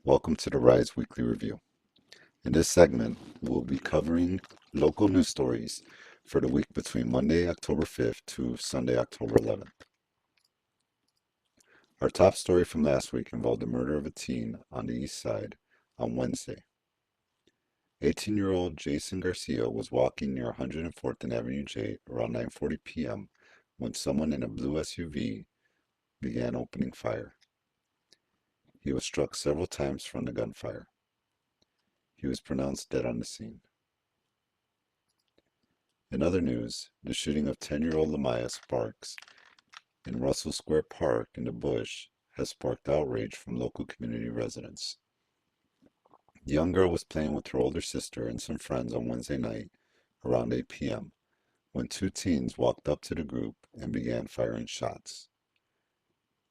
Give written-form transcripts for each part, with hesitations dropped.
Welcome to the Rise Weekly Review. In this segment, we'll be covering local news stories for the week between Monday, October 5th to Sunday, October 11th. Our top story from last week involved the murder of a teen on the east side on Wednesday. 18-year-old Jason Garcia was walking near 104th and Avenue J around 9:40 p.m. when someone in a blue SUV began opening fire. He was struck several times from the gunfire. He was pronounced dead on the scene. In other news, the shooting of 10-year-old Lamaya Sparks in Russell Square Park in the Bush has sparked outrage from local community residents. The young girl was playing with her older sister and some friends on Wednesday night around 8 p.m. when two teens walked up to the group and began firing shots.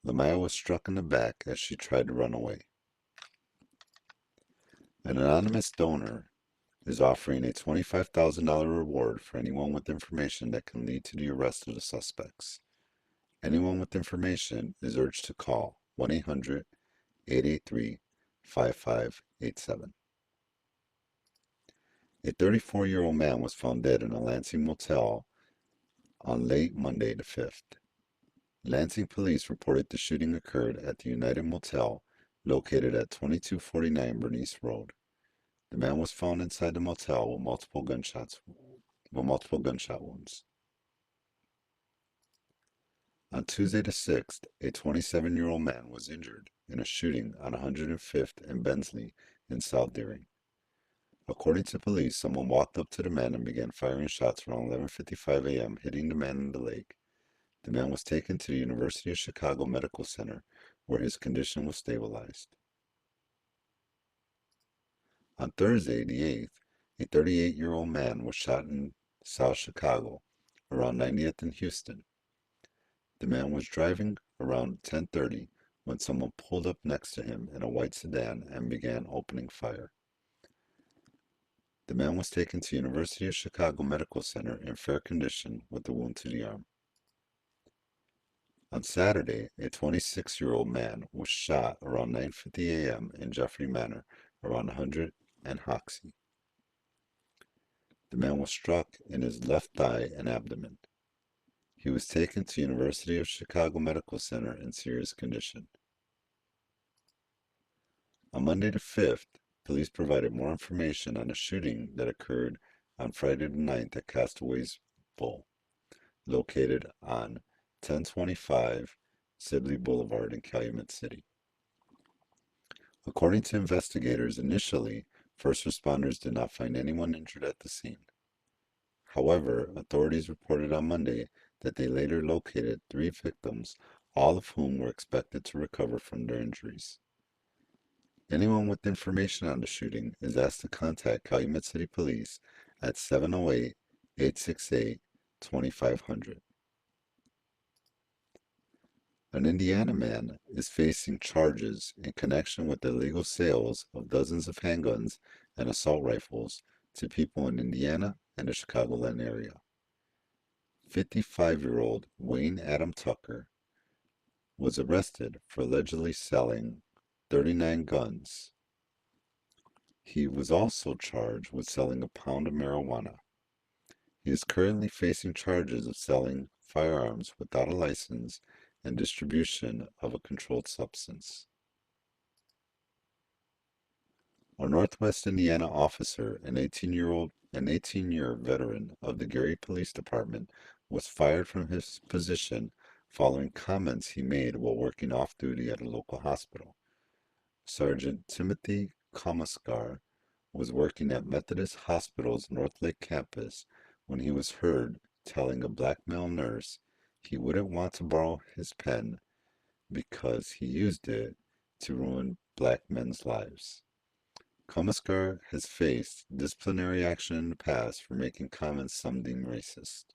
Lamaya was struck in the back as she tried to run away. An anonymous donor is offering a $25,000 reward for anyone with information that can lead to the arrest of the suspects. Anyone with information is urged to call 1-800-883-5587. A 34-year-old man was found dead in a Lansing motel on late Monday the 5th. Lansing police reported the shooting occurred at the United Motel located at 2249 Bernice Road. The man was found inside the motel with multiple gunshot wounds. On Tuesday the 6th, a 27-year-old man was injured in a shooting on 105th and Bensley in South Deering. According to police, someone walked up to the man and began firing shots around 11:55 a.m., hitting the man in the leg. The man was taken to the University of Chicago Medical Center, where his condition was stabilized. On Thursday, the 8th, a 38-year-old man was shot in South Chicago, around 90th and Houston. The man was driving around 10:30 when someone pulled up next to him in a white sedan and began opening fire. The man was taken to University of Chicago Medical Center in fair condition with a wound to the arm. On Saturday, a 26-year-old man was shot around 9:50 a.m. in Jeffrey Manor, around 100 and Hoxie. The man was struck in his left thigh and abdomen. He was taken to University of Chicago Medical Center in serious condition. On Monday the 5th, police provided more information on a shooting that occurred on Friday the 9th at Castaways Bowl, located on 1025 Sibley Boulevard in Calumet City. According to investigators, initially, first responders did not find anyone injured at the scene. However, authorities reported on Monday that they later located 3 victims, all of whom were expected to recover from their injuries. Anyone with information on the shooting is asked to contact Calumet City Police at 708-868-2500. An Indiana man is facing charges in connection with the illegal sales of dozens of handguns and assault rifles to people in Indiana and the Chicagoland area. 55-year-old Wayne Adam Tucker was arrested for allegedly selling 39 guns. He was also charged with selling a pound of marijuana. He is currently facing charges of selling firearms without a license and distribution of a controlled substance. A Northwest Indiana officer, an 18-year veteran of the Gary Police Department, was fired from his position following comments he made while working off-duty at a local hospital. Sergeant Timothy Komiskar was working at Methodist Hospital's North Lake campus when he was heard telling a black male nurse he wouldn't want to borrow his pen because he used it to ruin black men's lives. Komiskar has faced disciplinary action in the past for making comments some deem racist.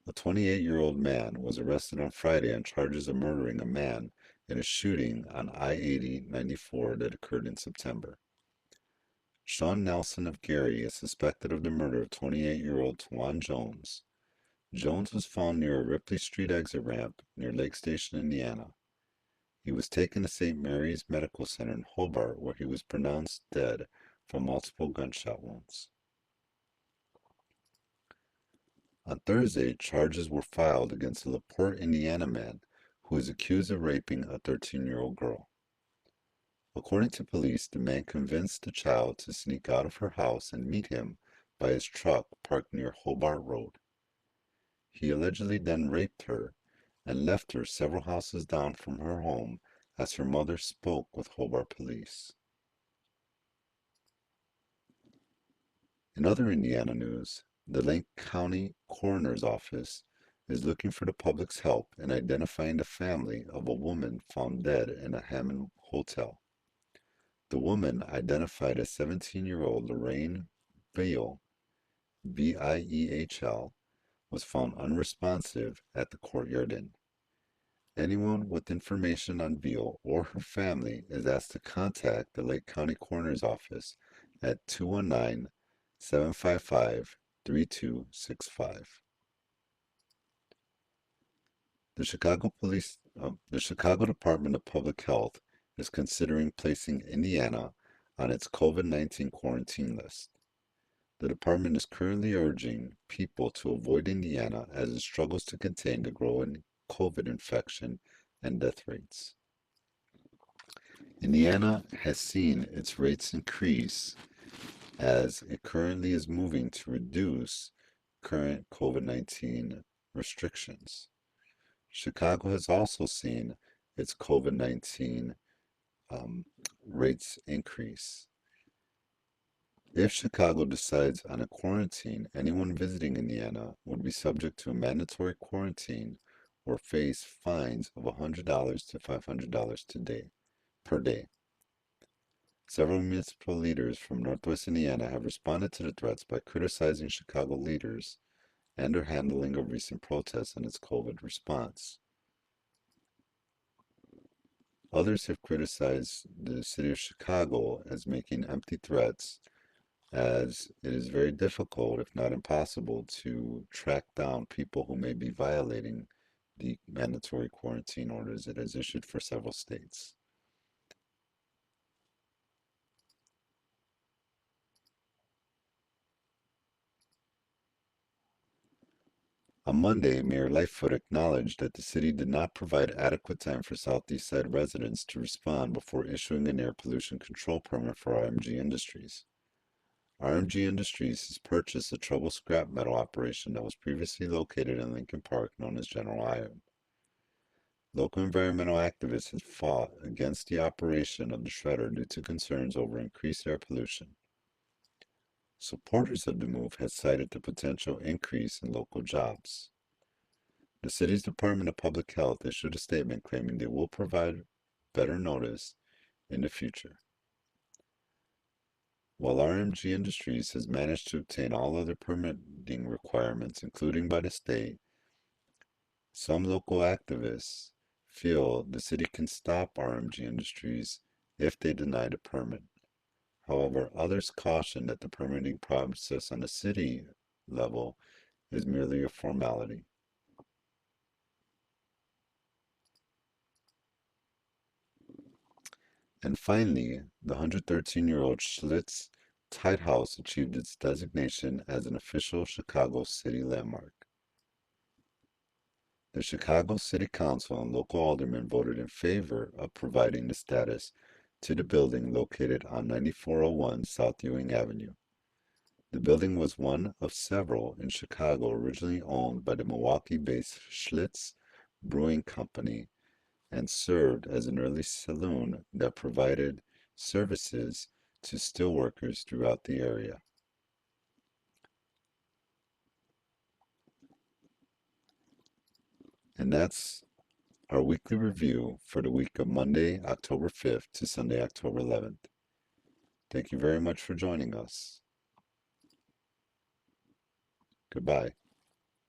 A 28-year-old man was arrested on Friday on charges of murdering a man in a shooting on I-80-94 that occurred in September. Sean Nelson of Gary is suspected of the murder of 28-year-old Tawan Jones. Jones was found near a Ripley Street exit ramp near Lake Station, Indiana. He was taken to St. Mary's Medical Center in Hobart, where he was pronounced dead from multiple gunshot wounds. On Thursday, charges were filed against a LaPorte, Indiana man who is accused of raping a 13-year-old girl. According to police, the man convinced the child to sneak out of her house and meet him by his truck parked near Hobart Road. He allegedly then raped her and left her several houses down from her home as her mother spoke with Hobart police. In other Indiana news, the Lake County Coroner's Office is looking for the public's help in identifying the family of a woman found dead in a Hammond hotel. The woman, identified as 17-year-old Lorraine Beal, Biehl, was found unresponsive at the Courtyard Inn. Anyone with information on Beal or her family is asked to contact the Lake County Coroner's Office at 219-755-3265. The Chicago Department of Public Health is considering placing Indiana on its COVID-19 quarantine list. The department is currently urging people to avoid Indiana as it struggles to contain the growing COVID infection and death rates. Indiana has seen its rates increase as it currently is moving to reduce current COVID-19 restrictions. Chicago has also seen its COVID-19 rates increase. If Chicago decides on a quarantine, anyone visiting Indiana would be subject to a mandatory quarantine or face fines of $100 to $500 per day. Several municipal leaders from Northwest Indiana have responded to the threats by criticizing Chicago leaders and their handling of recent protests and its COVID response. Others have criticized the city of Chicago as making empty threats, as it is very difficult, if not impossible, to track down people who may be violating the mandatory quarantine orders it has issued for several states. On Monday, Mayor Lightfoot acknowledged that the city did not provide adequate time for Southeast Side residents to respond before issuing an air pollution control permit for RMG Industries. RMG Industries has purchased a trouble scrap metal operation that was previously located in Lincoln Park known as General Iron. Local environmental activists have fought against the operation of the shredder due to concerns over increased air pollution. Supporters of the move have cited the potential increase in local jobs. The city's Department of Public Health issued a statement claiming they will provide better notice in the future. While RMG Industries has managed to obtain all other permitting requirements, including by the state, some local activists feel the city can stop RMG Industries if they deny the permit. However, others caution that the permitting process on the city level is merely a formality. And finally, the 113-year-old Schlitz Tide House achieved its designation as an official Chicago city landmark. The Chicago City Council and local aldermen voted in favor of providing the status to the building located on 9401 South Ewing Avenue. The building was one of several in Chicago originally owned by the Milwaukee-based Schlitz Brewing Company and served as an early saloon that provided services to steelworkers throughout the area. And that's our weekly review for the week of Monday, October 5th to Sunday, October 11th. Thank you very much for joining us. Goodbye.